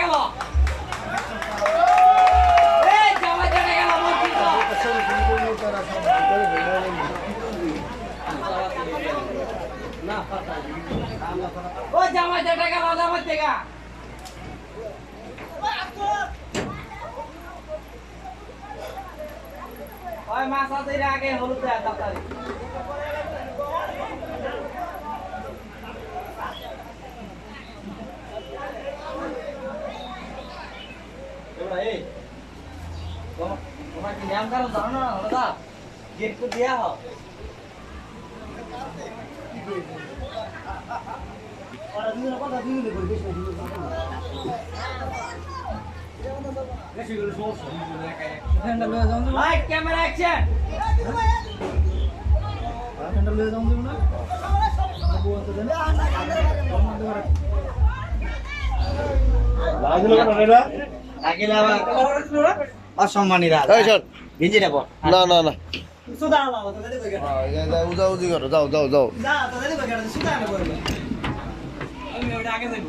গেল এই জামাই কেটে গেল বলছি তো না ও জামাই কেটে গেল জামাই থেকে ওই মাছ আছে আগে হলুদ দেয়া তাড়াতাড়ি এই তোমার কি নাম কারণ জানো না দাদা গেট তো দেয়া হয় আর তুমি কথা দিই নে করে বেশি বেশি করে সমস্যা হ্যান্ডেল লয়ে যাও লাইট ক্যামেরা অ্যাকশন হ্যান্ডেল লয়ে যাও না লাগিলো না রে লাগিলা অসম্মানী রাজ এই চল গিঞ্জিটা পর না না না সুদা লাও তো দেবে কেন যাও যাও যাও যাও যাও যাও না তো দেবে কেন সুদা না করবে আমি ওটা আগে যাই